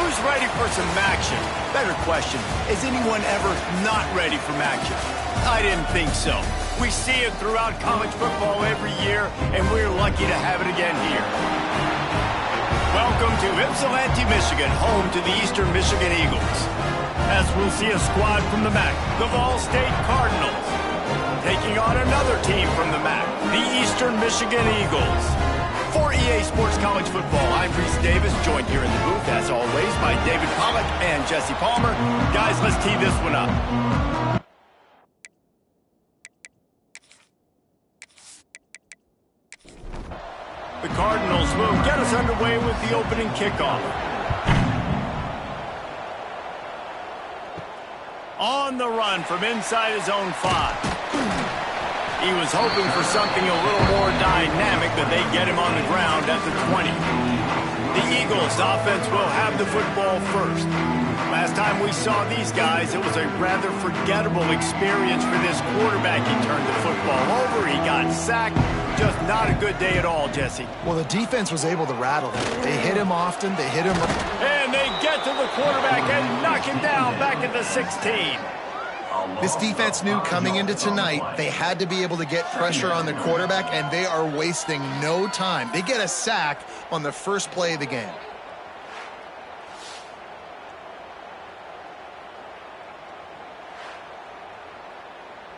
Who's ready for some action? Better question, is anyone ever not ready for action? I didn't think so. We see it throughout college football every year, and we're lucky to have it again here. Welcome to Ypsilanti, Michigan, home to the Eastern Michigan Eagles. As we'll see a squad from the MAC, the Vol State Cardinals, taking on another team from the MAC, the Eastern Michigan Eagles. For EA Sports College Football, I'm Reese Davis, joined here in the booth, as always, by David Pollack and Jesse Palmer. Guys, let's tee this one up. The Cardinals will get us underway with the opening kickoff. On the run from inside his own 5. He was hoping for something a little more dynamic, but they get him on the ground at the 20. The Eagles offense will have the football first. Last time we saw these guys, it was a rather forgettable experience for this quarterback. He turned the football over, he got sacked. Just not a good day at all, Jesse. Well, the defense was able to rattle him. They hit him often, they hit him... And they get to the quarterback and knock him down back at the 16. This defense knew coming into tonight they had to be able to get pressure on the quarterback, and they are wasting no time. They get a sack on the first play of the game.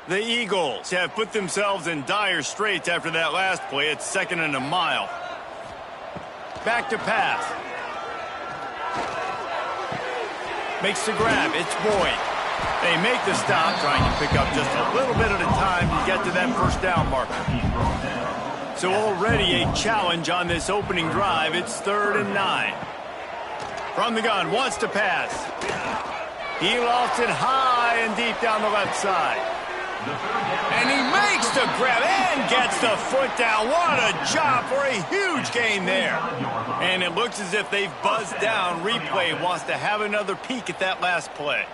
The Eagles have put themselves in dire straits after that last play. It's 2nd and a mile. Back to pass. Makes the grab. It's Boyd. They make the stop, trying to pick up just a little bit at a time to get to that first down marker. So already a challenge on this opening drive. It's 3rd and 9. From the gun, wants to pass. He lost it high and deep down the left side. And he makes the grab and gets the foot down. What a job for a huge gain there. And it looks as if they've buzzed down. Replay wants to have another peek at that last play.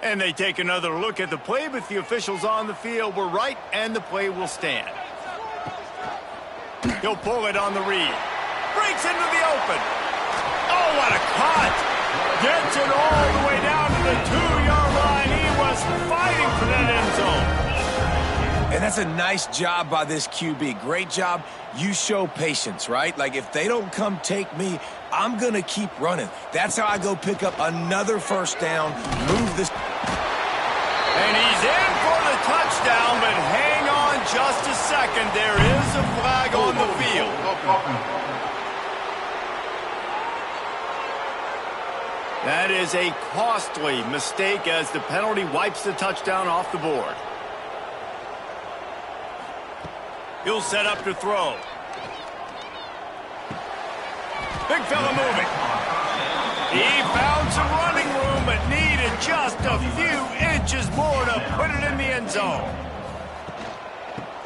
And they take another look at the play, but the officials on the field were right, and the play will stand. He'll pull it on the read. Breaks into the open. Oh, what a cut. Gets it all the way down to the 2-yard line. He was fighting for that end zone. And that's a nice job by this QB. Great job. You show patience, right? Like, if they don't come take me, I'm going to keep running. That's how I go pick up another first down, move this. And he's in for the touchdown, but hang on just a second. There is a flag on the field. That is a costly mistake as the penalty wipes the touchdown off the board. He'll set up to throw. Big fella moving. He found some running room, but needed just a few inches more to put it in the end zone.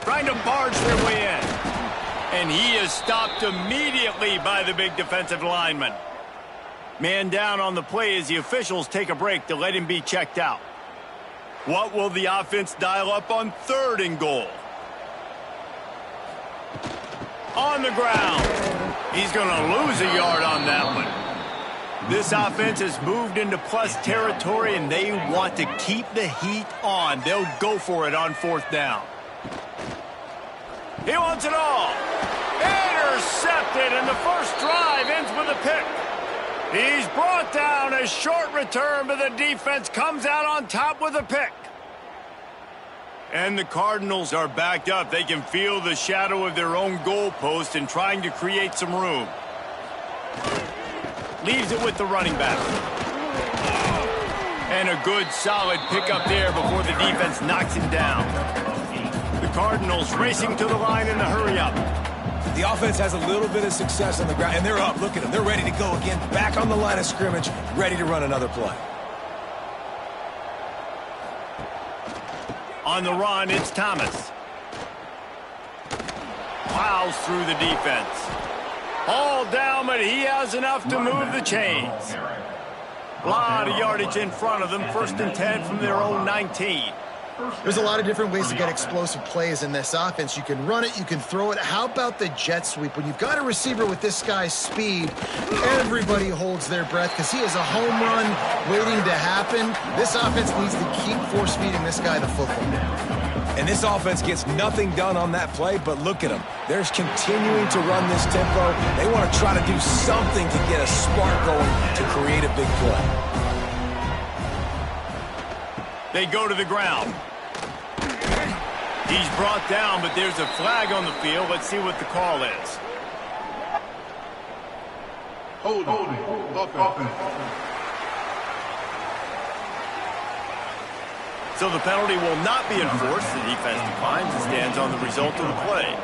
Trying to barge their way in. And he is stopped immediately by the big defensive lineman. Man down on the play as the officials take a break to let him be checked out. What will the offense dial up on 3rd and goal? On the ground. He's going to lose a yard on that one. This offense has moved into plus territory, and they want to keep the heat on. They'll go for it on 4th down. He wants it all. Intercepted, and the first drive ends with a pick. He's brought down. A short return, but the defense comes out on top with a pick. And the Cardinals are backed up. They can feel the shadow of their own goalpost and trying to create some room. Leaves it with the running back. And a good, solid pickup there before the defense knocks him down. The Cardinals racing to the line in a hurry-up. The offense has a little bit of success on the ground, and they're up. Look at them. They're ready to go again. Back on the line of scrimmage, ready to run another play. On the run, it's Thomas. Plows through the defense. All down, but he has enough to move the chains. A lot of yardage in front of them. 1st and 10 from their own 19. There's a lot of different ways to get explosive plays in this offense. You can run it, you can throw it. How about the jet sweep? When you've got a receiver with this guy's speed, everybody holds their breath because he has a home run waiting to happen. This offense needs to keep force-feeding this guy the football. And this offense gets nothing done on that play, but look at them. They're continuing to run this tempo. They want to try to do something to get a spark going to create a big play. They go to the ground. He's brought down, but there's a flag on the field. Let's see what the call is. Holding. Offense. So the penalty will not be enforced. The defense declines and stands on the result of the play.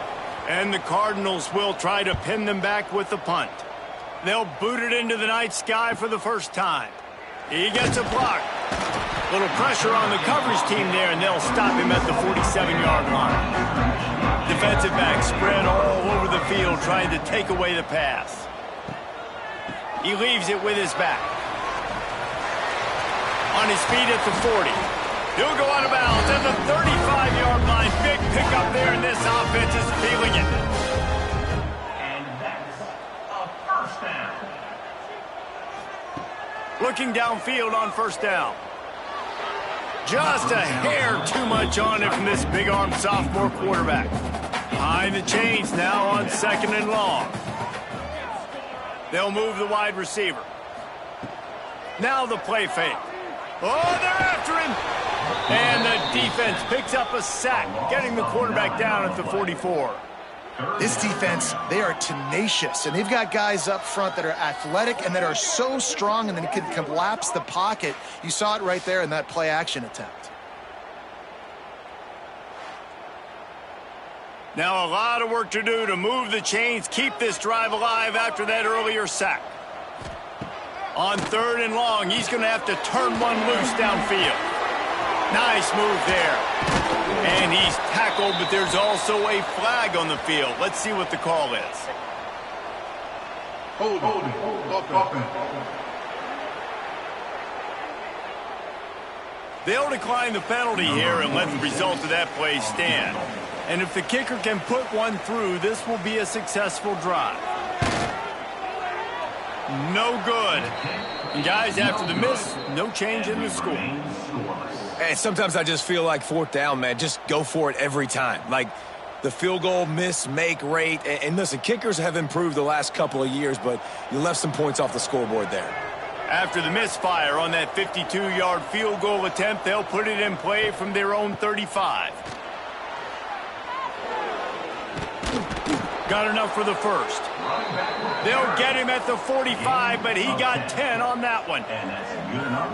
And the Cardinals will try to pin them back with the punt. They'll boot it into the night sky for the first time. He gets a block. Little pressure on the coverage team there, and they'll stop him at the 47-yard line. Defensive back spread all over the field trying to take away the pass. He leaves it with his back. On his feet at the 40. He'll go out of bounds at the 35-yard line. Big pickup there, and this offense is feeling it. And that's a first down. Looking downfield on first down. Just a hair too much on it from this big-armed sophomore quarterback. Behind the chains now on 2nd and long. They'll move the wide receiver. Now the play fake. Oh, they're after him. And the defense picks up a sack, getting the quarterback down at the 44. This defense, they are tenacious, and they've got guys up front that are athletic and that are so strong and that can collapse the pocket. You saw it right there in that play-action attempt. Now a lot of work to do to move the chains, keep this drive alive after that earlier sack. On 3rd and long, he's going to have to turn one loose downfield. Nice move there. And he's tackled, but there's also a flag on the field. Let's see what the call is. Holding. Offense. They'll decline the penalty here and let the result of that play stand. And if the kicker can put one through, this will be a successful drive. No good. And guys, after the miss, no change in the score. And sometimes I just feel like 4th down, man, just go for it every time. Like the field goal miss-make rate. And listen, kickers have improved the last couple of years, but you left some points off the scoreboard there. After the misfire on that 52-yard field goal attempt, they'll put it in play from their own 35. Got enough for the first. They'll get him at the 45, but he got 10 on that one.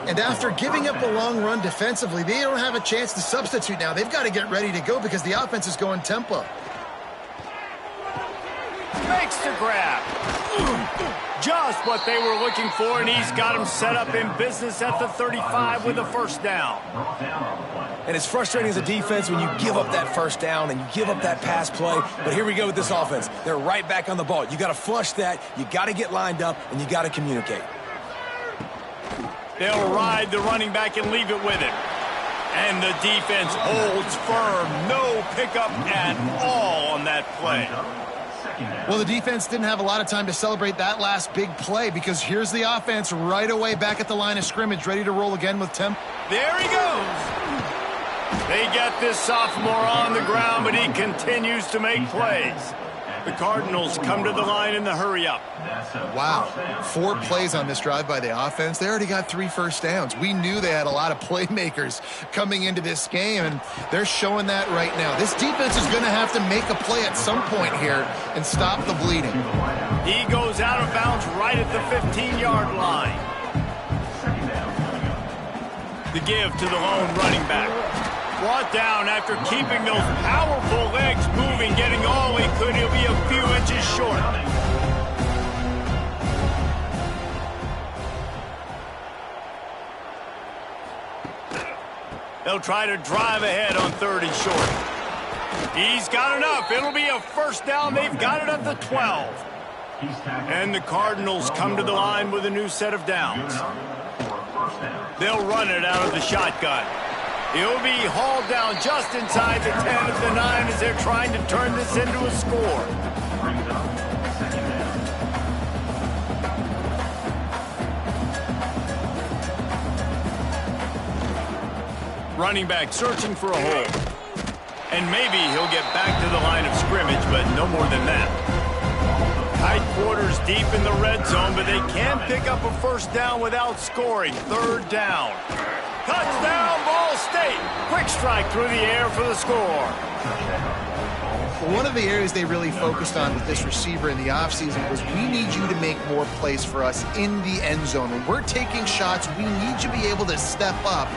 And after giving up a long run defensively, they don't have a chance to substitute now. They've got to get ready to go because the offense is going tempo. Makes the grab. Just what they were looking for, and he's got him set up in business at the 35 with a first down. And it's frustrating as a defense when you give up that first down and you give up that pass play. But here we go with this offense. They're right back on the ball. You got to flush that. You got to get lined up, and you got to communicate. They'll ride the running back and leave it with him. And the defense holds firm. No pickup at all on that play. Well, the defense didn't have a lot of time to celebrate that last big play because here's the offense right away back at the line of scrimmage, ready to roll again with tempo. There he goes. They get this sophomore on the ground, but he continues to make plays. The Cardinals come to the line in the hurry-up. Wow, 4 plays on this drive by the offense. They already got 3 first downs. We knew they had a lot of playmakers coming into this game, and they're showing that right now. This defense is going to have to make a play at some point here and stop the bleeding. He goes out of bounds right at the 15-yard line. The give to the lone running back. Brought down after keeping those powerful legs moving, getting all he could. He'll be a few inches short. They'll try to drive ahead on 3rd and short. He's got enough. It'll be a first down. They've got it at the 12. And the Cardinals come to the line with a new set of downs. They'll run it out of the shotgun. He'll be hauled down just inside the 10 of the 9 as they're trying to turn this into a score. Running back searching for a hole. And maybe he'll get back to the line of scrimmage, but no more than that. Tight quarters deep in the red zone, but they can pick up a first down without scoring. Third down. Touchdown, Ball State. Quick strike through the air for the score. One of the areas they really focused on with this receiver in the offseason was we need you to make more plays for us in the end zone. When we're taking shots, we need you to be able to step up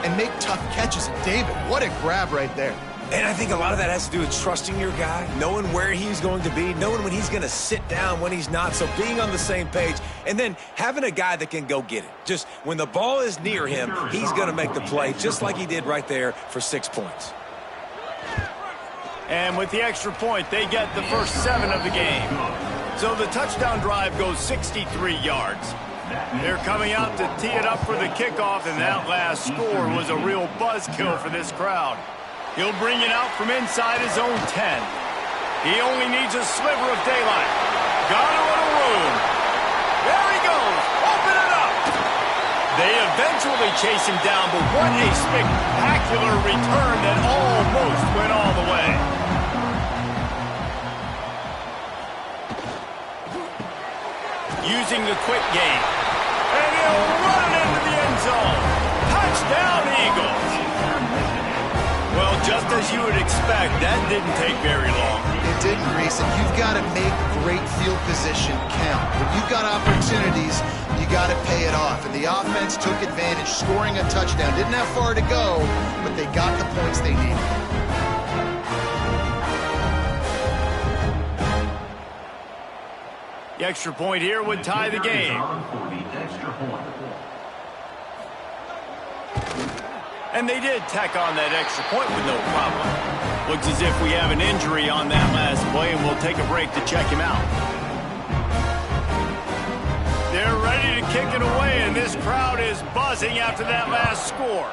and make tough catches. And David, what a grab right there. And I think a lot of that has to do with trusting your guy, knowing where he's going to be, knowing when he's going to sit down, when he's not, so being on the same page, and then having a guy that can go get it. Just when the ball is near him, he's going to make the play, just like he did right there for 6 points. And with the extra point, they get the first 7 of the game. So the touchdown drive goes 63 yards. They're coming out to tee it up for the kickoff, and that last score was a real buzzkill for this crowd. He'll bring it out from inside his own 10. He only needs a sliver of daylight. Got a little room. There he goes. Open it up. They eventually chase him down, but what a spectacular return that almost went all the way. Using the quick game. And he'll run it into the end zone. Touchdown, Eagles. Well, just as you would expect, that didn't take very long. It didn't, Reese, and you've got to make great field position count. When you've got opportunities, you got to pay it off. And the offense took advantage, scoring a touchdown. Didn't have far to go, but they got the points they needed. The extra point here would tie the game. And they did tack on that extra point with no problem. Looks as if we have an injury on that last play, and we'll take a break to check him out. They're ready to kick it away, and this crowd is buzzing after that last score.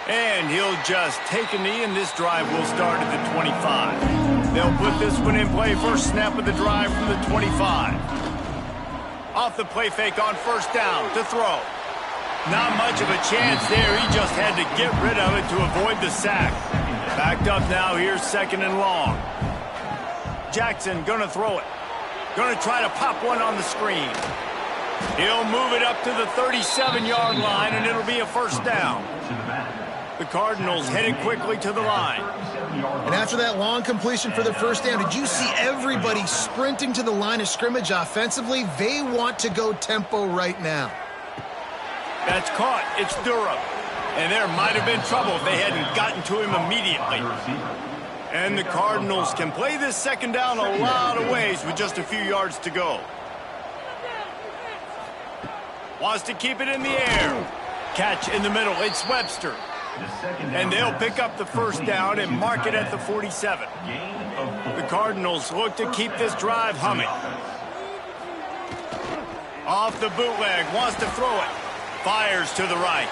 And he'll just take a knee, and this drive will start at the 25. They'll put this one in play. First snap of the drive from the 25. Off the play fake on first down to throw. Not much of a chance there. He just had to get rid of it to avoid the sack. Backed up now. Here's second and long. Jackson going to throw it. Going to try to pop one on the screen. He'll move it up to the 37-yard line, and it'll be a first down. The Cardinals headed quickly to the line. And after that long completion for the first down, did you see everybody sprinting to the line of scrimmage offensively? They want to go tempo right now. That's caught. It's Durham. And there might have been trouble if they hadn't gotten to him immediately. And the Cardinals can play this second down a lot of ways with just a few yards to go. Wants to keep it in the air. Catch in the middle. It's Webster. And they'll pick up the first down and mark it at the 47. The Cardinals look to keep this drive humming. Off the bootleg, wants to throw it. Fires to the right.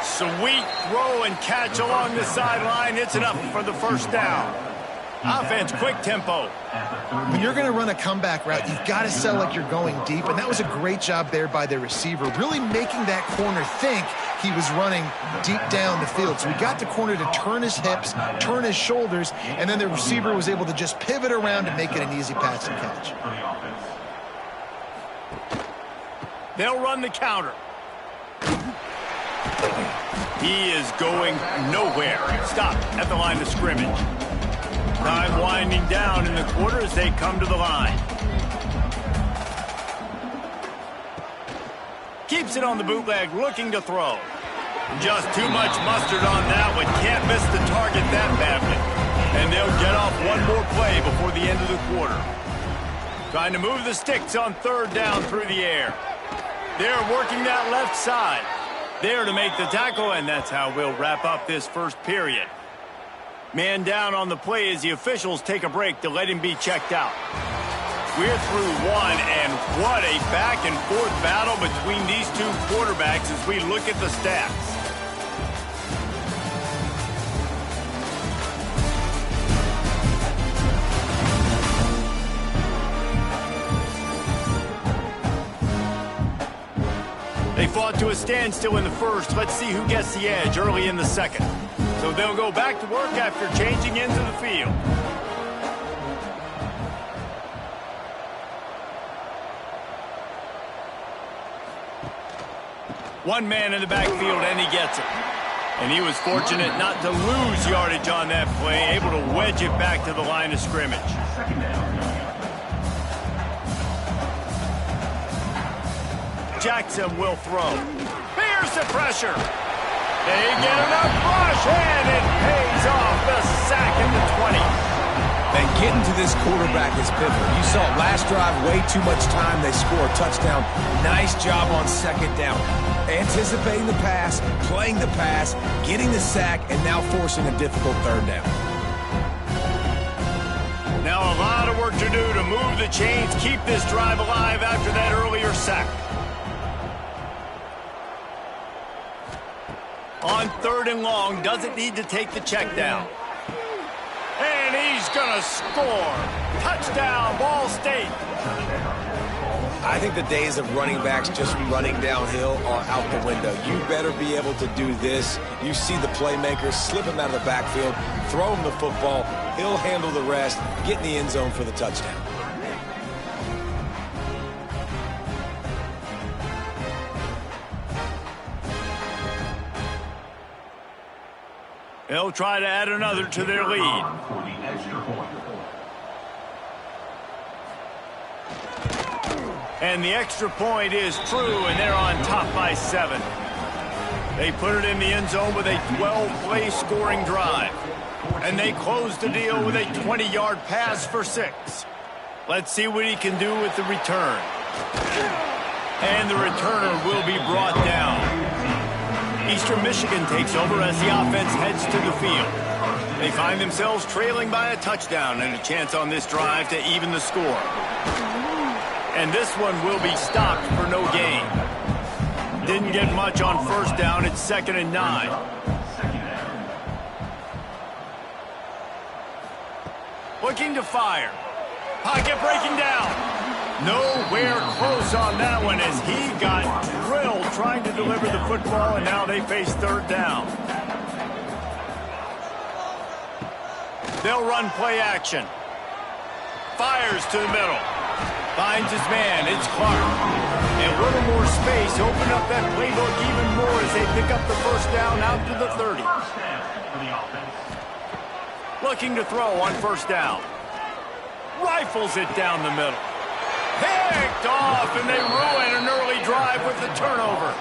Sweet throw and catch along the sideline. It's enough for the first down. Offense, quick tempo. When you're going to run a comeback route, you've got to sell like you're going deep, and that was a great job there by the receiver, really making that corner think he was running deep down the field. So we got the corner to turn his hips, turn his shoulders, and then the receiver was able to just pivot around and make it an easy pass and catch. They'll run the counter. He is going nowhere. Stop at the line of scrimmage. Time winding down in the quarter as they come to the line. Keeps it on the bootleg, looking to throw. Just too much mustard on that one. Can't miss the target that badly. And they'll get off one more play before the end of the quarter. Trying to move the sticks on third down through the air. They're working that left side. There to make the tackle, and that's how we'll wrap up this first period. Man down on the play as the officials take a break to let him be checked out. We're through one, and what a back-and-forth battle between these two quarterbacks as we look at the stats. They fought to a standstill in the first. Let's see who gets the edge early in the second. So they'll go back to work after changing into the field. One man in the backfield, and he gets it. And he was fortunate not to lose yardage on that play, able to wedge it back to the line of scrimmage. Jackson will throw. Here's the pressure. They get enough rush, and it pays off. The sack at the 20. And getting to this quarterback is pivotal. You saw it last drive, way too much time. They score a touchdown. Nice job on second down. Anticipating the pass, playing the pass, getting the sack, and now forcing a difficult third down. Now a lot of work to do to move the chains, keep this drive alive after that earlier sack. On third and long, doesn't need to take the check down. And he's going to score. Touchdown, Ball State. I think the days of running backs just running downhill are out the window. You better be able to do this. You see the playmakers, slip him out of the backfield, throw him the football. He'll handle the rest, get in the end zone for the touchdown. They'll try to add another to their lead. For the extra point. And the extra point is true, and they're on top by 7. They put it in the end zone with a 12-play scoring drive. And they close the deal with a 20-yard pass for 6. Let's see what he can do with the return. And the returner will be brought down. Eastern Michigan takes over as the offense heads to the field. They find themselves trailing by a touchdown and a chance on this drive to even the score. And this one will be stopped for no gain. Didn't get much on first down. It's 2nd and 9. Looking to fire. Pocket breaking down. Nowhere close on that one as he got drilled trying to deliver the football, and now they face third down. They'll run play action. Fires to the middle. Finds his man. It's Clark. A little more space. Open up that playbook even more as they pick up the first down out to the 30. Looking to throw on first down. Rifles it down the middle. Picked off, and they ruin an early drive with the turnover.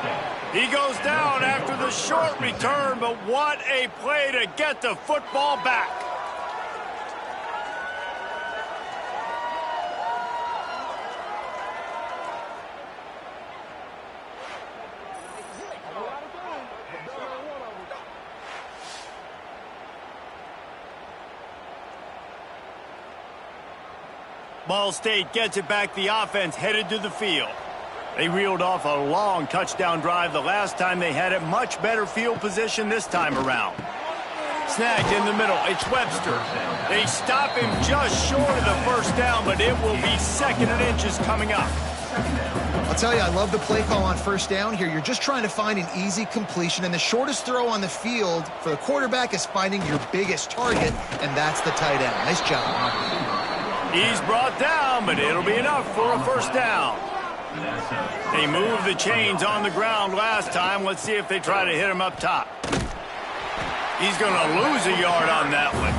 He goes down after the short return, but what a play to get the football back. Ball State gets it back. The offense headed to the field. They reeled off a long touchdown drive the last time they had it. Much better field position this time around. Snagged in the middle. It's Webster. They stop him just short of the first down, but it will be 2nd and inches coming up. I'll tell you, I love the play call on first down here. You're just trying to find an easy completion, and the shortest throw on the field for the quarterback is finding your biggest target, and that's the tight end. Nice job. He's brought down, but it'll be enough for a first down. They moved the chains on the ground last time. Let's see if they try to hit him up top. He's going to lose a yard on that one.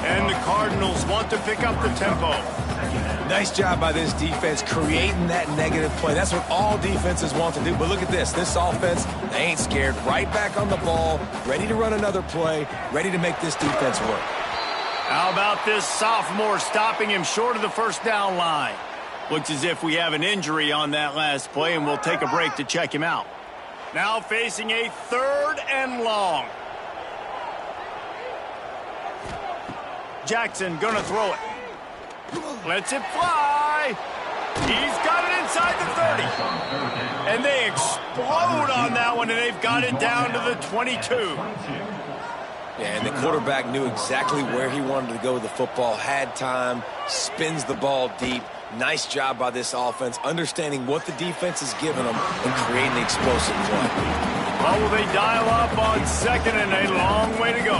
And the Cardinals want to pick up the tempo. Nice job by this defense creating that negative play. That's what all defenses want to do. But look at this. This offense, they ain't scared. Right back on the ball, ready to run another play, ready to make this defense work. How about this sophomore stopping him short of the first down line? Looks as if we have an injury on that last play, and we'll take a break to check him out. Now facing a 3rd and long. Jackson gonna throw it. Lets it fly. try. He's got it inside the 30. And they explode on that one, and they've got it down to the 22. Yeah, and the quarterback knew exactly where he wanted to go with the football, had time, spins the ball deep. Nice job by this offense, understanding what the defense is giving them and creating the explosive play. Well, will they dial up on second, and a long way to go.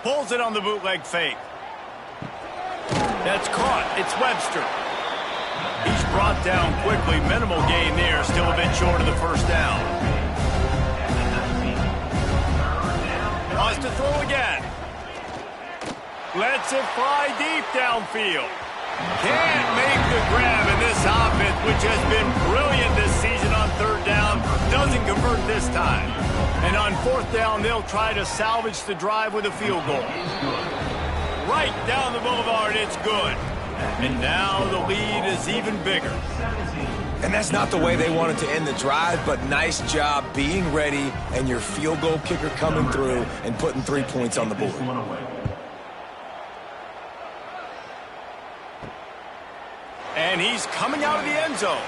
Pulls it on the bootleg fake. That's caught. It's Webster. He's brought down quickly. Minimal gain there. Still a bit short of the first down. Wants to throw again. Lets it fly deep downfield. Can't make the grab in this offense, which has been brilliant this season on third down. Doesn't convert this time. And on fourth down, they'll try to salvage the drive with a field goal. Right down the boulevard, it's good. And now the lead is even bigger. And that's not the way they wanted to end the drive, but nice job being ready and your field goal kicker coming through and putting 3 points on the board. And he's coming out of the end zone.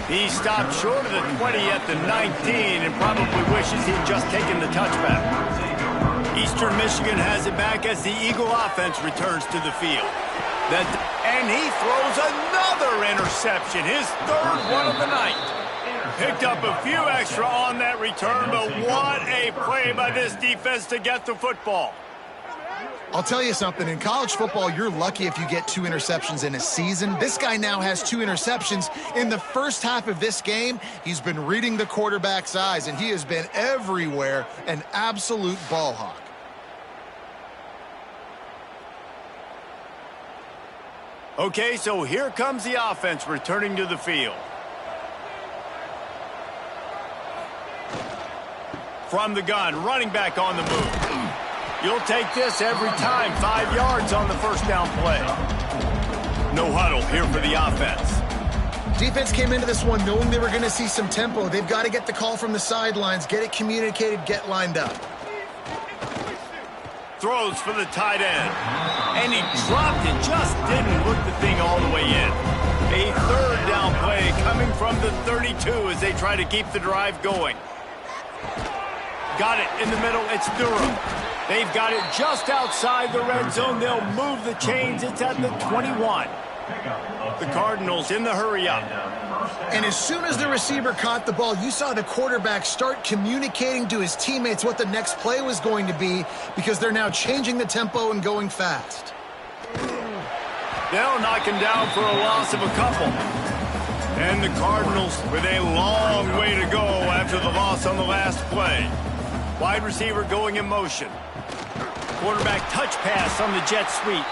He stopped short of the 20 at the 19 and probably wishes he'd just taken the touchback. Eastern Michigan has it back as the Eagle offense returns to the field. And he throws another interception, his third one of the night. Picked up a few extra on that return, but what a play by this defense to get the football. I'll tell you something, in college football, you're lucky if you get 2 interceptions in a season. This guy now has 2 interceptions. In the first half of this game, he's been reading the quarterback's eyes, and he has been everywhere, an absolute ball hawk. Okay, so here comes the offense returning to the field. From the gun, running back on the move. You'll take this every time. 5 yards on the first down play. No huddle here for the offense. Defense came into this one knowing they were going to see some tempo. They've got to get the call from the sidelines, get it communicated, get lined up. Throws for the tight end. And he dropped it, just didn't look the thing all the way in. A third down play coming from the 32 as they try to keep the drive going. Got it in the middle, it's Durham. They've got it just outside the red zone. They'll move the chains. It's at the 21. The Cardinals in the hurry-up. And as soon as the receiver caught the ball, you saw the quarterback start communicating to his teammates what the next play was going to be because they're now changing the tempo and going fast. They'll knock him down for a loss of a couple. And the Cardinals with a long way to go after the loss on the last play. Wide receiver going in motion. Quarterback touch pass on the jet sweep.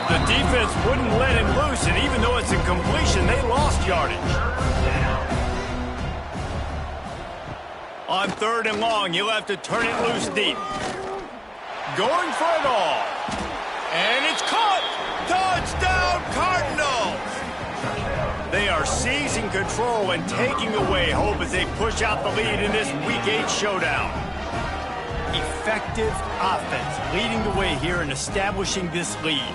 The defense wouldn't let him loose, and even though it's a completion, they lost yardage. On third and long, you'll have to turn it loose deep. Going for it all. And it's caught! Touchdown, Cardinals! They are seizing control and taking away hope as they push out the lead in this Week 8 showdown. Effective offense leading the way here and establishing this lead.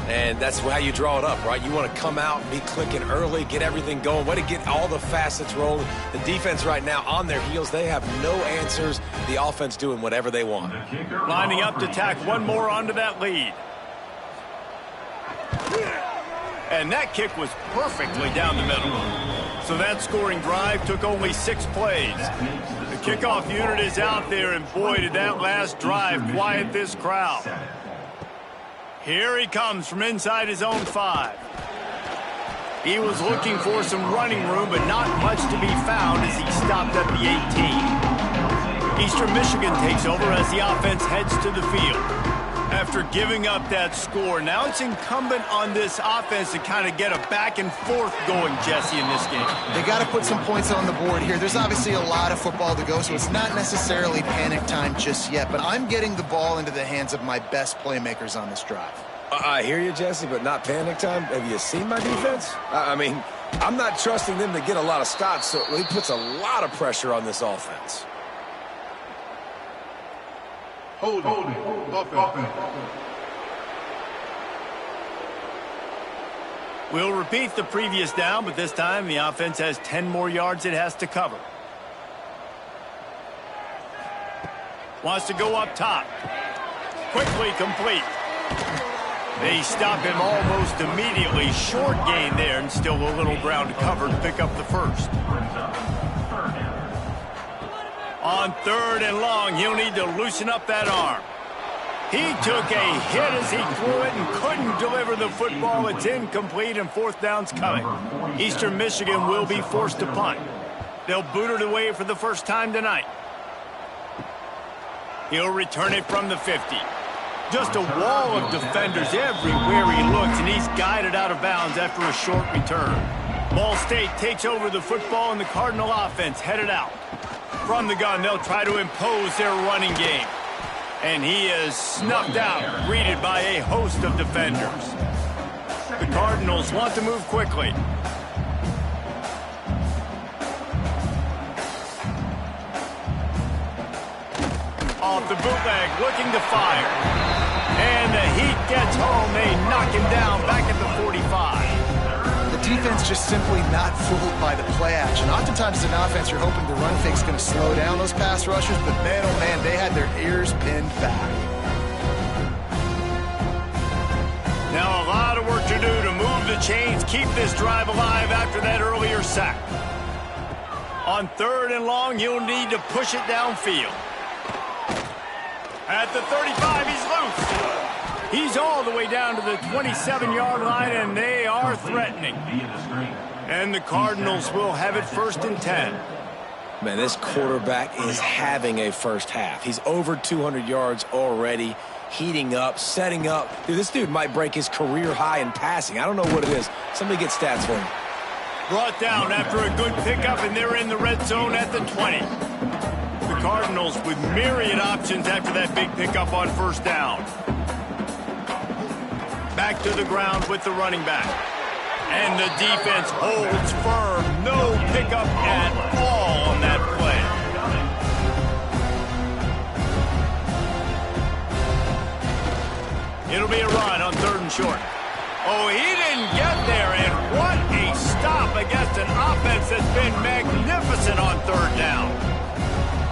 And that's how you draw it up, right? You want to come out and be clicking early, get everything going, way to get all the facets rolling. The defense right now on their heels, they have no answers. The offense doing whatever they want. Lining up to tack one more onto that lead. And that kick was perfectly down the middle. So that scoring drive took only 6 plays. The kickoff unit is out there, and boy, did that last drive quiet this crowd. Here he comes from inside his own 5. He was looking for some running room, but not much to be found as he stopped at the 18. Eastern Michigan takes over as the offense heads to the field. After giving up that score, now it's incumbent on this offense to kind of get a back and forth going, Jesse, in this game. They got to put some points on the board here. There's obviously a lot of football to go, so it's not necessarily panic time just yet, but I'm getting the ball into the hands of my best playmakers on this drive. I hear you, Jesse, but not panic time. Have you seen my defense? I mean, I'm not trusting them to get a lot of stops, so it puts a lot of pressure on this offense. Holding. Offense. We'll repeat the previous down, but this time the offense has 10 more yards it has to cover. Wants to go up top. Quickly complete. They stop him almost immediately. Short gain there, and still a little ground covered to pick up the first. On 3rd and long, he'll need to loosen up that arm. He took a hit as he threw it and couldn't deliver the football. It's incomplete, and 4th down's coming. Eastern Michigan will be forced to punt. They'll boot it away for the first time tonight. He'll return it from the 50. Just a wall of defenders everywhere he looks, and he's guided out of bounds after a short return. Ball State takes over the football, and the Cardinal offense headed out. From the gun, they'll try to impose their running game. And he is snuffed out, greeted by a host of defenders. The Cardinals want to move quickly. Off the bootleg, looking to fire. And the heat gets home. They knock him down back at the 45. The defense just simply not fooled by the play action. Oftentimes as an offense, you're hoping the run fake's going to slow down those pass rushers, but man, oh man, they had their ears pinned back. Now a lot of work to do to move the chains, keep this drive alive after that earlier sack. On 3rd and long, you'll need to push it downfield. At the 35, he's loose. He's all the way down to the 27-yard line, and they are threatening. And the Cardinals will have it 1st and 10. Man, this quarterback is having a first half. He's over 200 yards already, heating up, setting up. Dude, this dude might break his career high in passing. I don't know what it is. Somebody get stats for him. Brought down after a good pickup, and they're in the red zone at the 20. The Cardinals with myriad options after that big pickup on 1st down. Back to the ground with the running back. And the defense holds firm. No pickup at all on that play. It'll be a run on 3rd and short. Oh, he didn't get there, and what a stop against an offense that's been magnificent on 3rd down.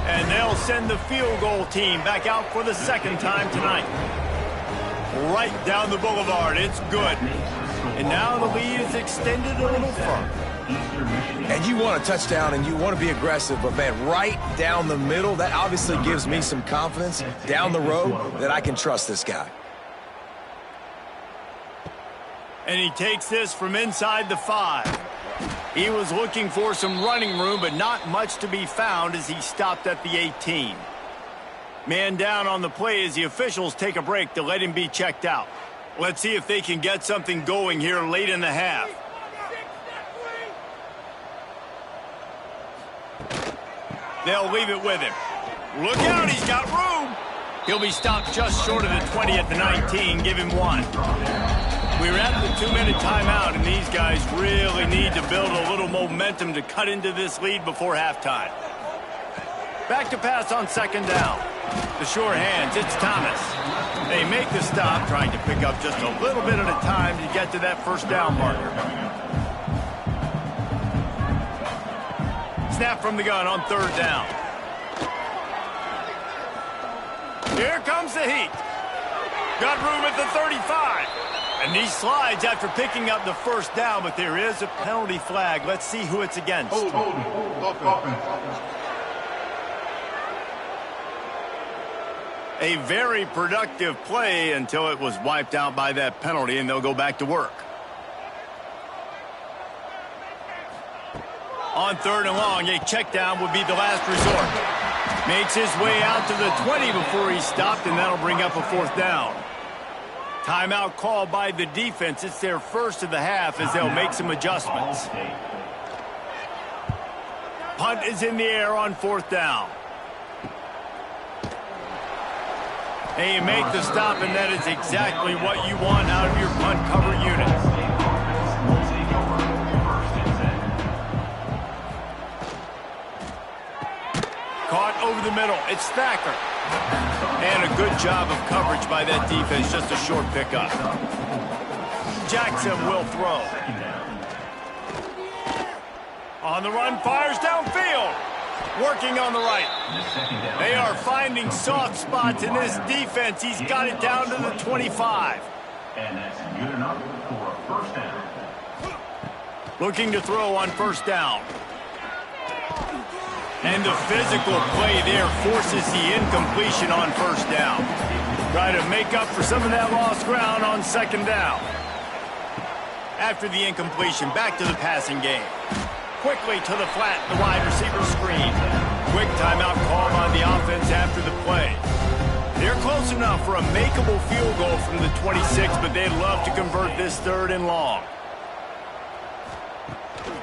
And they'll send the field goal team back out for the 2nd time tonight. Right down the boulevard. It's good. And now the lead is extended a little further. And you want a touchdown and you want to be aggressive, but man, right down the middle, that obviously gives me some confidence down the road that I can trust this guy. And he takes this from inside the 5. He was looking for some running room, but not much to be found as he stopped at the 18. Man down on the play as the officials take a break to let him be checked out. Let's see if they can get something going here late in the half. They'll leave it with him. Look out, he's got room. He'll be stopped just short of the 20 at the 19. Give him 1. We're at the 2-minute timeout, and these guys really need to build a little momentum to cut into this lead before halftime. Back to pass on 2nd down. The sure hands, it's Thomas. They make the stop, trying to pick up just a little bit at a time to get to that 1st down marker. Snap from the gun on 3rd down. Here comes the heat. Got room at the 35. And he slides after picking up the 1st down, but there is a penalty flag. Let's see who it's against. Offense. A very productive play until it was wiped out by that penalty, and they'll go back to work. On 3rd and long, a check down would be the last resort. Makes his way out to the 20 before he's stopped, and that'll bring up a 4th down. Timeout called by the defense. It's their first of the half as they'll make some adjustments. Punt is in the air on 4th down. And you make the stop, and that is exactly what you want out of your punt cover unit. Caught over the middle. It's Thacker. And a good job of coverage by that defense. Just a short pickup. Jackson will throw. On the run, fires downfield. Working on the right. They are finding soft spots in this defense. He's got it down to the 25. And that's good enough for a first down. Looking to throw on first down. And the physical play there forces the incompletion on first down. Try to make up for some of that lost ground on second down. After the incompletion, back to the passing game. Quickly to the flat, the wide receiver screen. Quick timeout call by the offense after the play. They're close enough for a makeable field goal from the 26, but they'd love to convert this 3rd and long.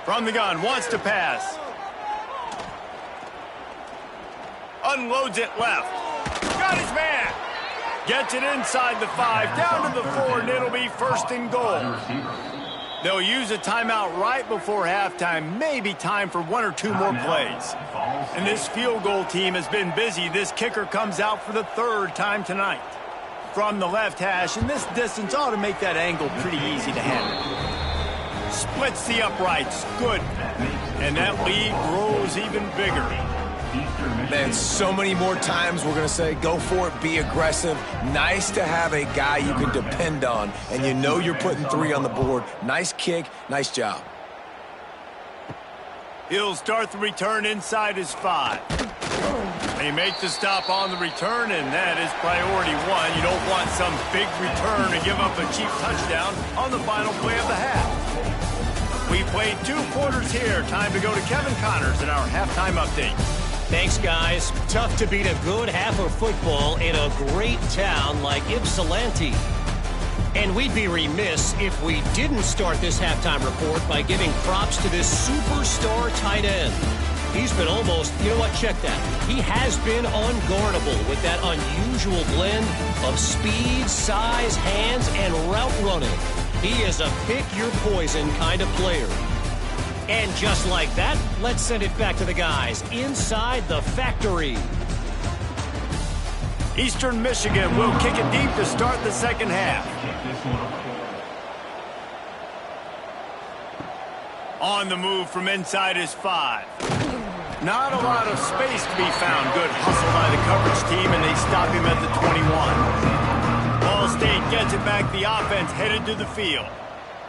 From the gun, wants to pass. Unloads it left. Got his man. Gets it inside the 5, down to the 4, and it'll be 1st and goal. They'll use a timeout right before halftime. Maybe time for 1 or 2 more plays. And this field goal team has been busy. This kicker comes out for the 3rd time tonight. From the left hash, and this distance ought to make that angle pretty easy to handle. Splits the uprights. Good. And that lead grows even bigger. Man, so many more times we're going to say, go for it, be aggressive. Nice to have a guy you can depend on, and you know you're putting 3 on the board. Nice kick, nice job. He'll start the return inside his 5. They make the stop on the return, and that is priority 1. You don't want some big return to give up a cheap touchdown on the final play of the half. We played 2 quarters here. Time to go to Kevin Connors in our halftime update. Thanks, guys. Tough to beat a good half of football in a great town like Ypsilanti. And we'd be remiss if we didn't start this halftime report by giving props to this superstar tight end. He's been almost, you know what, check that. He has been unguardable with that unusual blend of speed, size, hands, and route running. He is a pick-your-poison kind of player. And just like that, let's send it back to the guys inside the factory. Eastern Michigan will kick it deep to start the second half. On the move from inside his 5. Not a lot of space to be found. Good hustle by the coverage team, and they stop him at the 21. Ball State gets it back. The offense headed to the field.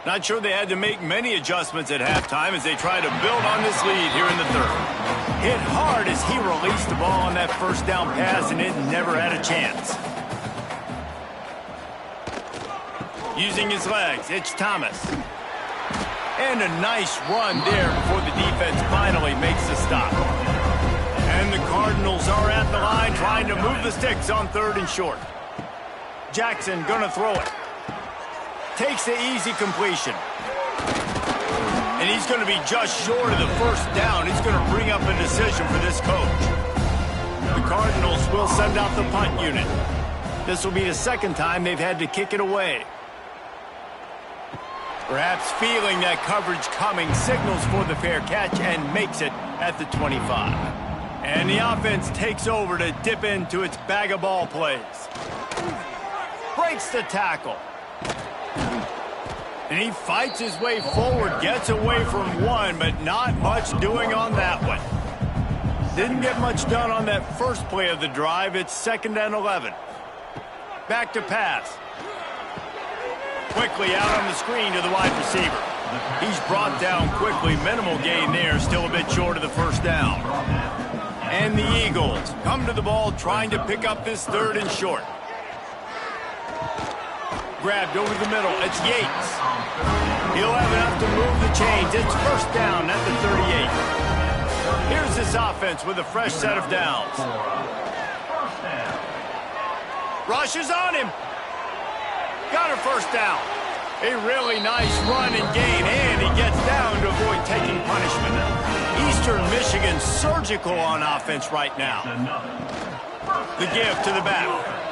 Not sure they had to make many adjustments at halftime as they try to build on this lead here in the 3rd. Hit hard as he released the ball on that first down pass, and it never had a chance. Using his legs, it's Thomas. And a nice run there before the defense finally makes the stop. And the Cardinals are at the line trying to move the sticks on 3rd and short. Jackson gonna throw it. Takes the easy completion. And he's going to be just short of the first down. He's going to bring up a decision for this coach. The Cardinals will send out the punt unit. This will be the 2nd time they've had to kick it away. Perhaps feeling that coverage coming, signals for the fair catch and makes it at the 25. And the offense takes over to dip into its bag of ball plays. Breaks the tackle. And he fights his way forward, gets away from 1, but not much doing on that one. Didn't get much done on that first play of the drive. It's 2nd and 11. Back to pass. Quickly out on the screen to the wide receiver. He's brought down quickly. Minimal gain there, still a bit short of the first down. And the Eagles come to the ball trying to pick up this 3rd and short. Grabbed over the middle. It's Yates. He'll have enough to move the chains. It's 1st down at the 38. Here's this offense with a fresh set of downs. Rushes on him. Got a 1st down. A really nice run and gain, and he gets down to avoid taking punishment. Eastern Michigan surgical on offense right now. The give to the back.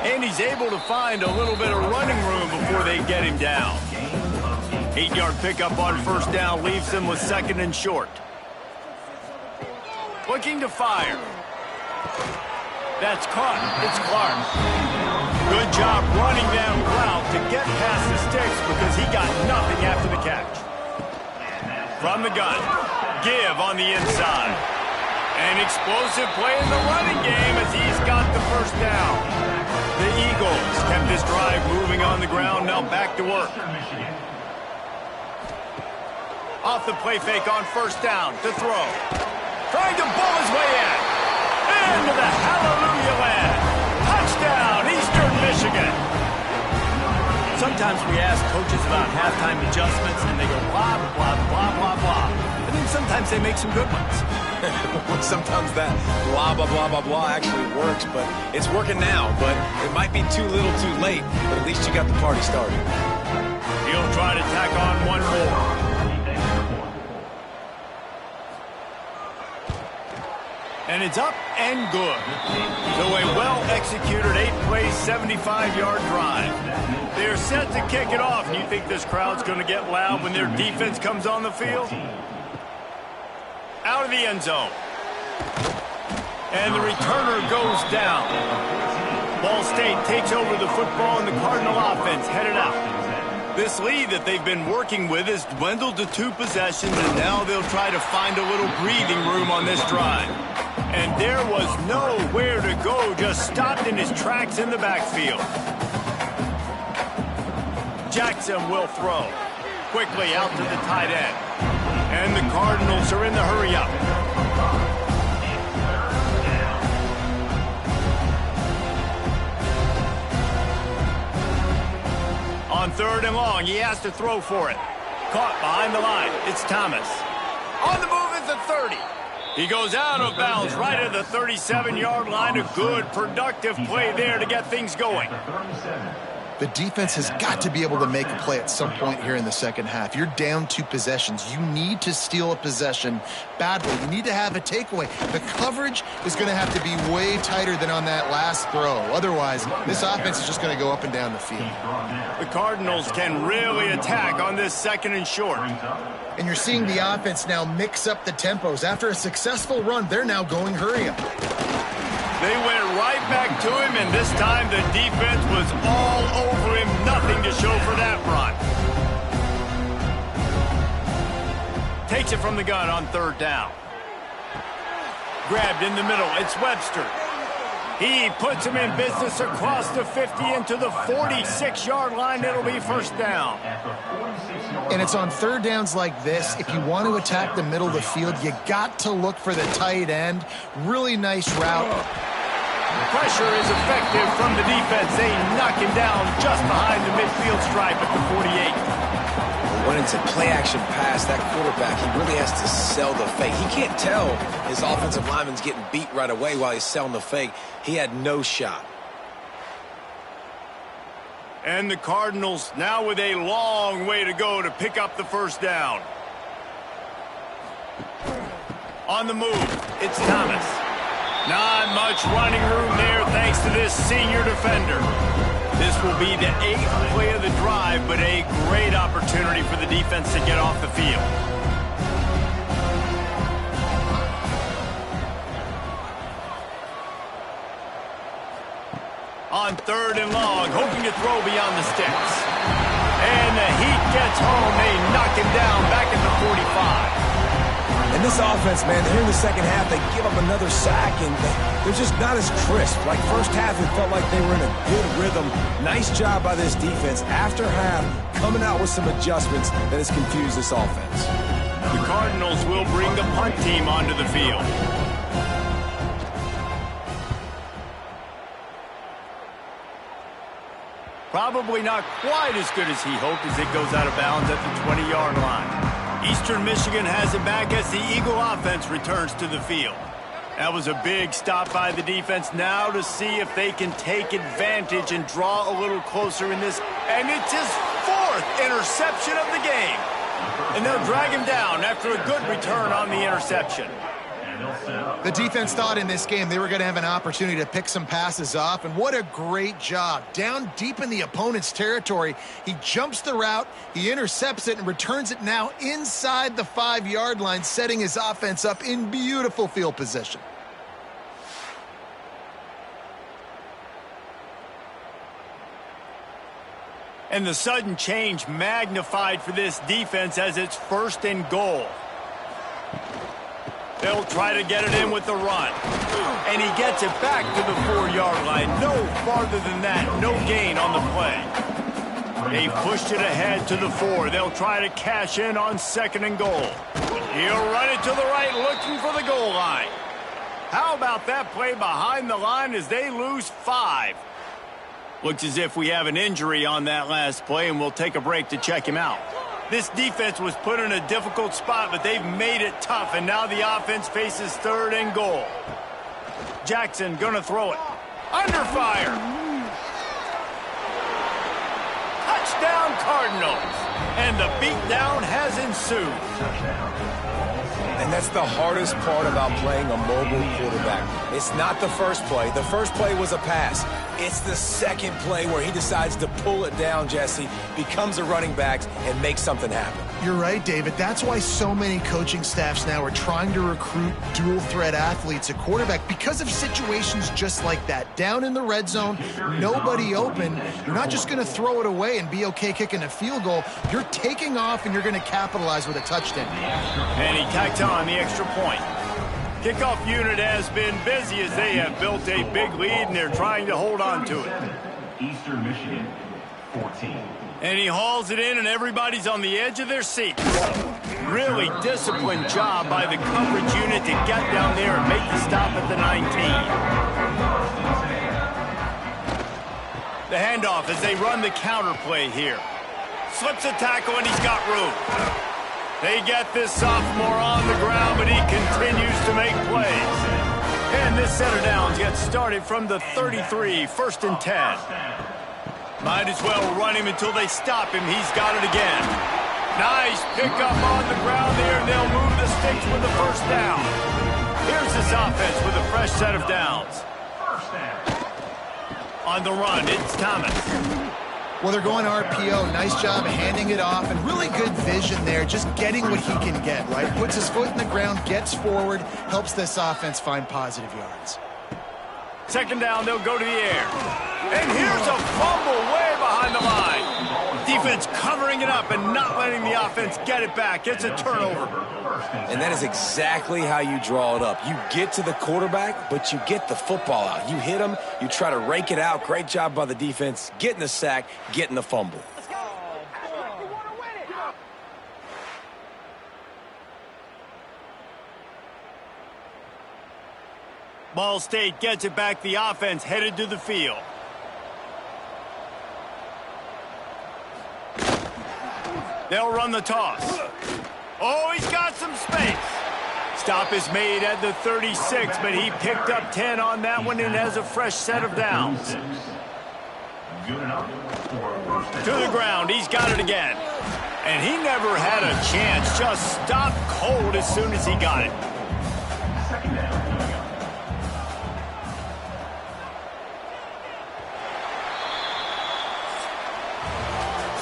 And he's able to find a little bit of running room before they get him down. 8-yard pickup on 1st down leaves them with 2nd and short. Looking to fire. That's caught. It's Clark. Good job running that route to get past the sticks because he got nothing after the catch. From the gun, give on the inside. An explosive play in the running game as he's got the first down. The Eagles kept this drive moving on the ground, now back to work. Off the play fake on first down to throw. Trying to bull his way in. Into the hallelujah land. Touchdown, Eastern Michigan. Sometimes we ask coaches about halftime adjustments, and they go blah, blah, blah, blah, blah. And then sometimes they make some good ones. Sometimes that blah, blah, blah, blah, blah actually works, but it's working now. But it might be too little too late, but at least you got the party started. He'll try to tack on one more. And it's up and good. So a well-executed 8-play, 75-yard drive. They're set to kick it off. And you think this crowd's going to get loud when their defense comes on the field? Out of the end zone. And the returner goes down. Ball State takes over the football, and the Cardinal offense headed out. This lead that they've been working with has dwindled to 2 possessions, and now they'll try to find a little breathing room on this drive. And there was nowhere to go, just stopped in his tracks in the backfield. Jackson will throw. Quickly out to the tight end. And the Cardinals are in the hurry-up. On third and long, he has to throw for it. Caught behind the line. It's Thomas. On the move is the 30. He goes out of bounds right at the 37-yard line. A good, productive play there to get things going. The defense has got to be able to make a play at some point here in the second half. You're down 2 possessions. You need to steal a possession badly. You need to have a takeaway. The coverage is going to have to be way tighter than on that last throw. Otherwise, this offense is just going to go up and down the field. The Cardinals can really attack on this second and short. And you're seeing the offense now mix up the tempos. After a successful run, they're now going hurry up. They went right back to him, and this time the defense was all over him. Nothing to show for that run. Takes it from the gun on third down. Grabbed in the middle. It's Webster. He puts him in business across the 50 into the 46-yard line. It'll be first down. And it's on third downs like this. If you want to attack the middle of the field, you got to look for the tight end. Really nice route. Pressure is effective from the defense. They knock him down just behind the midfield stripe at the 48. When it's a play-action pass, that quarterback, he really has to sell the fake. He can't tell his offensive lineman's getting beat right away while he's selling the fake. He had no shot. And the Cardinals now with a long way to go to pick up the first down. On the move, it's Thomas. Not much running room there thanks to this senior defender. This will be the 8th play of the drive, but a great opportunity for the defense to get off the field. On third and long, hoping to throw beyond the sticks. And the heat gets home. They knock him down back at the 45. And this offense, man, here in the second half, they give up another sack, and they're just not as crisp. Like first half, it felt like they were in a good rhythm. Nice job by this defense. After half, coming out with some adjustments that has confused this offense. The Cardinals will bring the punt team onto the field. Probably not quite as good as he hoped as it goes out of bounds at the 20-yard line. Eastern Michigan has it back as the Eagle offense returns to the field. That was a big stop by the defense. Now to see if they can take advantage and draw a little closer in this. And it's his 4th interception of the game. And they'll drag him down after a good return on the interception. The defense thought in this game they were going to have an opportunity to pick some passes off, and what a great job. Down deep in the opponent's territory, he jumps the route, he intercepts it, and returns it now inside the 5-yard line, setting his offense up in beautiful field position. And the sudden change magnified for this defense as it's 1st and goal. They'll try to get it in with the run. And he gets it back to the 4-yard line. No farther than that. No gain on the play. They pushed it ahead to the 4. They'll try to cash in on 2nd and goal. He'll run it to the right, looking for the goal line. How about that play behind the line as they lose 5? Looks as if we have an injury on that last play, and we'll take a break to check him out. This defense was put in a difficult spot, but they've made it tough, and now the offense faces 3rd and goal. Jackson gonna throw it. Under fire. Touchdown Cardinals. And the beatdown has ensued. And that's the hardest part about playing a mobile quarterback. It's not the first play. The first play was a pass. It's the second play where he decides to pull it down, Jesse, becomes a running back, and makes something happen. You're right, David. That's why so many coaching staffs now are trying to recruit dual-threat athletes at quarterback because of situations just like that. Down in the red zone, nobody open. You're not just going to throw it away and be okay kicking a field goal. You're taking off, and you're going to capitalize with a touchdown. And he tacked on the extra point. Kickoff unit has been busy as they have built a big lead, and they're trying to hold on to it. Eastern Michigan, 14. And he hauls it in, and everybody's on the edge of their seats. Really disciplined job by the coverage unit to get down there and make the stop at the 19. The handoff as they run the counter play here. Slips a tackle, and he's got room. They get this sophomore on the ground, but he continues to make plays. And this set of downs gets started from the 33, 1st and 10. Might as well run him until they stop him. He's got it again. Nice pickup on the ground there, and they'll move the sticks with the 1st down. Here's this offense with a fresh set of downs. On the run, it's Thomas. Well, they're going RPO. Nice job handing it off, and really good vision there, just getting what he can get, right? Puts his foot in the ground, gets forward, helps this offense find positive yards. 2nd down, they'll go to the air. And here's a fumble way behind the line. Defense covering it up and not letting the offense get it back. It's a turnover. And that is exactly how you draw it up. You get to the quarterback, but you get the football out. You hit him, you try to rake it out. Great job by the defense, getting the sack, getting the fumble. Ball State gets it back. The offense headed to the field. They'll run the toss. Oh, he's got some space. Stop is made at the 36, but he picked up 10 on that one and has a fresh set of downs. Good enough for a 1st and To the ground, he's got it again. And he never had a chance, just stopped cold as soon as he got it. 2nd down.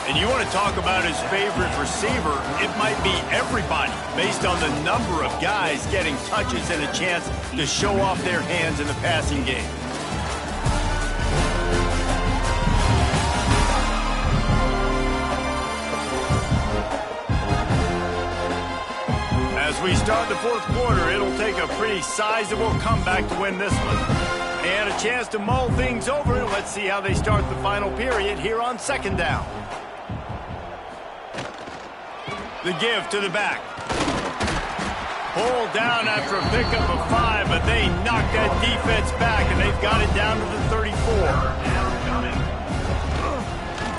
And you want to talk about his favorite receiver, it might be everybody, based on the number of guys getting touches and a chance to show off their hands in the passing game. As we start the 4th quarter, it'll take a pretty sizable comeback to win this one. And a chance to mull things over. Let's see how they start the final period here on 2nd down. The give to the back. Pulled down after a pickup of 5, but they knocked that defense back, and they've got it down to the 34.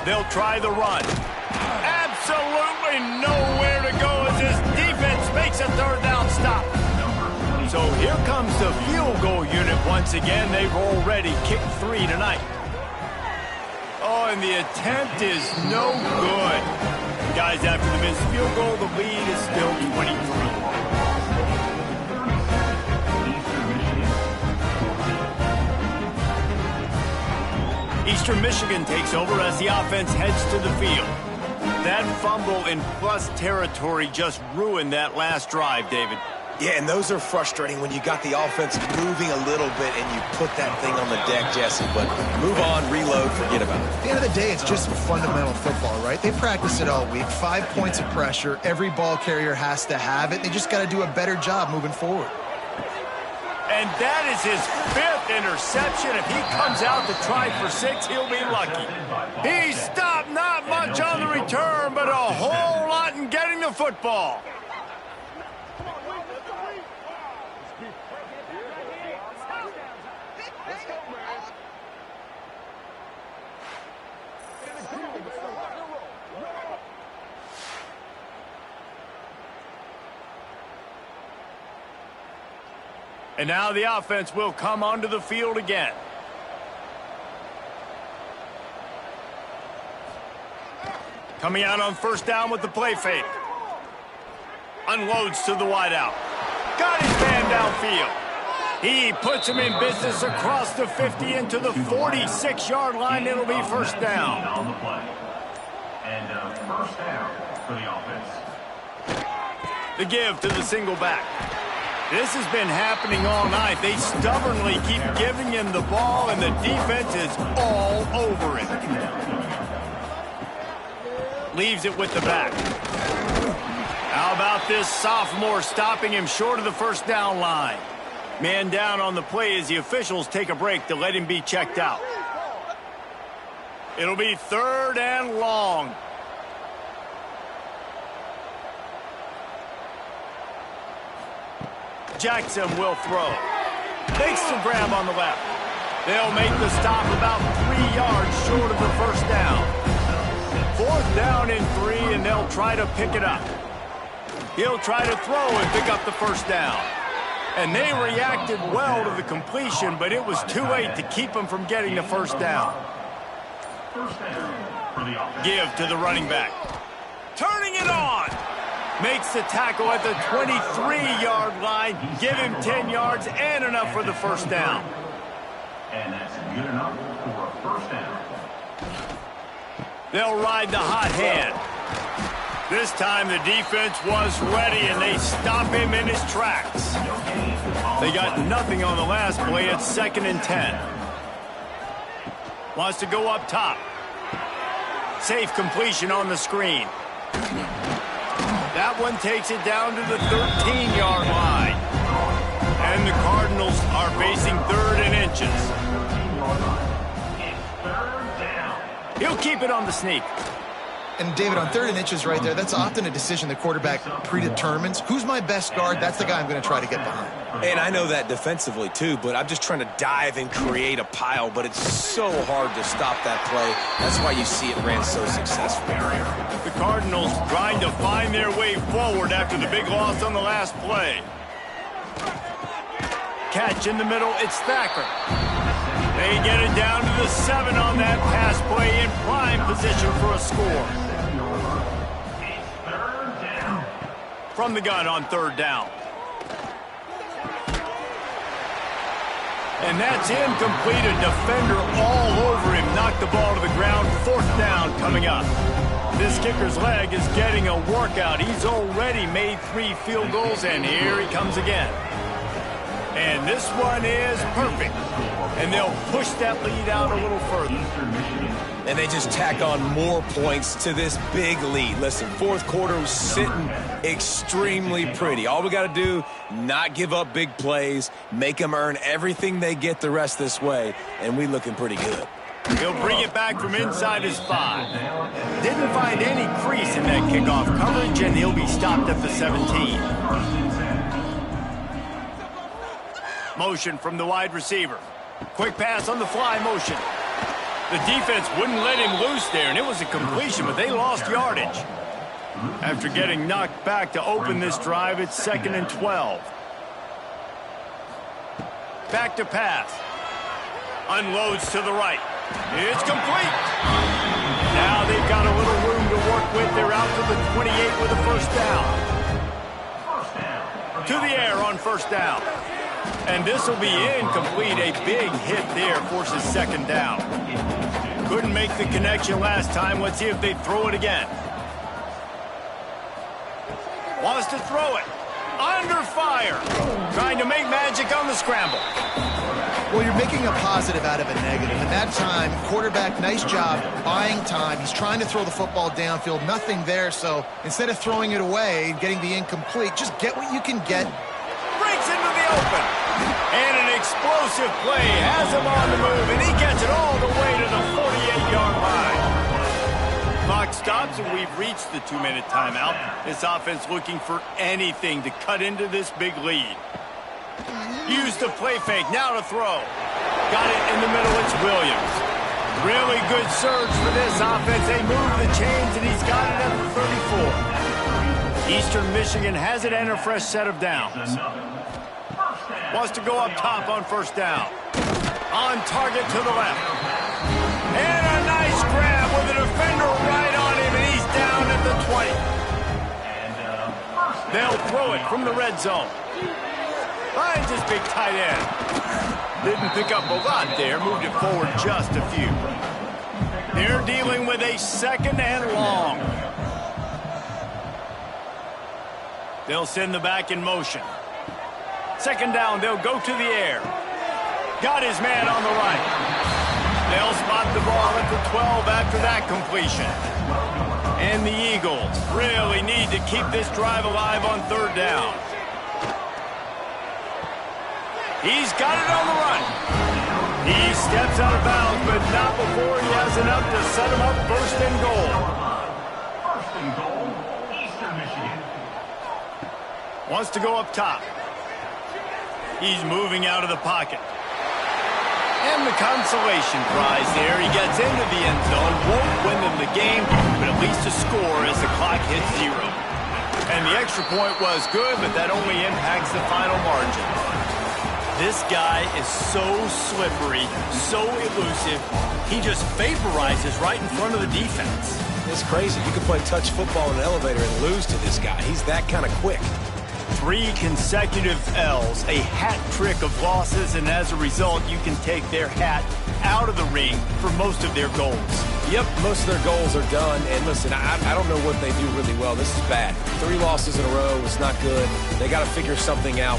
They'll try the run. Absolutely nowhere to go as this defense makes a 3rd down stop. So here comes the field goal unit once again. They've already kicked 3 tonight. Oh, and the attempt is no good. Guys, after the missed field goal, the lead is still 23. Eastern Michigan takes over as the offense heads to the field. That fumble in plus territory just ruined that last drive, David. Yeah, and those are frustrating when you got the offense moving a little bit and you put that thing on the deck, Jesse. But move on, reload, forget about it. At the end of the day, it's just fundamental football, right? They practice it all week. 5 points of pressure. Every ball carrier has to have it. They just got to do a better job moving forward. And that is his 5th interception. If he comes out to try for 6, he'll be lucky. He stopped not much on the return, but a whole lot in getting the football. And now the offense will come onto the field again. Coming out on first down with the play fake. Unloads to the wideout. Got his man downfield. He puts him in business across the 50 into the 46-yard line. It'll be first down. On the play. And first down for the offense. The give to the single back. This has been happening all night. They stubbornly keep giving him the ball, and the defense is all over it. Leaves it with the back. How about this sophomore stopping him short of the first down line? Man down on the play as the officials take a break to let him be checked out. It'll be 3rd and long. Jackson will throw. Makes the grab on the left. They'll make the stop about 3 yards short of the first down. 4th down and 3, and they'll try to pick it up. He'll try to throw and pick up the first down. And they reacted well to the completion, but it was too late to keep them from getting the first down. First down for the offense. Give to the running back. Turning it on. Makes the tackle at the 23-yard line. Give him 10 yards and enough for the first down. And that's good enough for a first down. They'll ride the hot hand. This time the defense was ready, and they stop him in his tracks. They got nothing on the last play. It's 2nd and 10. Wants to go up top. Safe completion on the screen. That one takes it down to the 13-yard line. And the Cardinals are facing 3rd and inches. He'll keep it on the sneak. And, David, on 3rd and inches right there, that's often a decision the quarterback predetermines. Who's my best guard? That's the guy I'm going to try to get behind. And I know that defensively, too, but I'm just trying to dive and create a pile, but it's so hard to stop that play. That's why you see it ran so successfully. The Cardinals trying to find their way forward after the big loss on the last play. Catch in the middle, it's Thacker. They get it down to the 7 on that pass play, in prime position for a score. From the gun on 3rd down. And that's incomplete. A defender all over him. Knocked the ball to the ground. 4th down coming up. This kicker's leg is getting a workout. He's already made 3 field goals, and here he comes again. And this one is perfect. And they'll push that lead out a little further. And they just tack on more points to this big lead. Listen, 4th quarter was sitting extremely pretty. All we got to do, not give up big plays, make them earn everything they get the rest this way, and we looking pretty good. He'll bring it back from inside his 5. Didn't find any crease in that kickoff coverage, and he'll be stopped at the 17. Motion from the wide receiver. Quick pass on the fly motion. The defense wouldn't let him loose there, and it was a completion, but they lost yardage. After getting knocked back to open this drive, it's 2nd and 12. Back to pass. Unloads to the right. It's complete. Now they've got a little room to work with. They're out to the 28 with a first down. To the air on first down. And this will be incomplete. A big hit there forces 2nd down. Couldn't make the connection last time. Let's see if they throw it again. Wants to throw it. Under fire. Trying to make magic on the scramble. Well, you're making a positive out of a negative. And that time, quarterback, nice job buying time. He's trying to throw the football downfield. Nothing there, so instead of throwing it away and getting the incomplete, just get what you can get. Breaks into the open. And an explosive play has him on the move, and he gets it all the way to the 48-yard line. Clock stops, and we've reached the 2-minute timeout. This offense looking for anything to cut into this big lead. Used the play fake, now to throw. Got it in the middle, it's Williams. Really good surge for this offense. They move the chains, and he's got it at the 34. Eastern Michigan has it and a fresh set of downs. Wants to go up top on first down. On target to the left. And a nice grab with a defender right on him, and he's down at the 20. They'll throw it from the red zone. Finds his big tight end. Didn't pick up a lot there. Moved it forward just a few. They're dealing with a second and long. They'll send the back in motion. Second down, they'll go to the air. Got his man on the right. They'll spot the ball at the 12 after that completion. And the Eagles really need to keep this drive alive on third down. He's got it on the run. He steps out of bounds, but not before he has enough to set him up first and goal. First and goal, Eastern Michigan. Wants to go up top. He's moving out of the pocket. And the consolation prize there. He gets into the end zone. Won't win them the game, but at least a score as the clock hits 0. And the extra point was good, but that only impacts the final margin. This guy is so slippery, so elusive. He just vaporizes right in front of the defense. It's crazy. You can play touch football in an elevator and lose to this guy. He's that kind of quick. 3 consecutive L's, a hat trick of losses, and as a result, you can take their hat out of the ring for most of their goals. Yep, most of their goals are done. And listen, I don't know what they do really well. This is bad. 3 losses in a row is not good. They got to figure something out.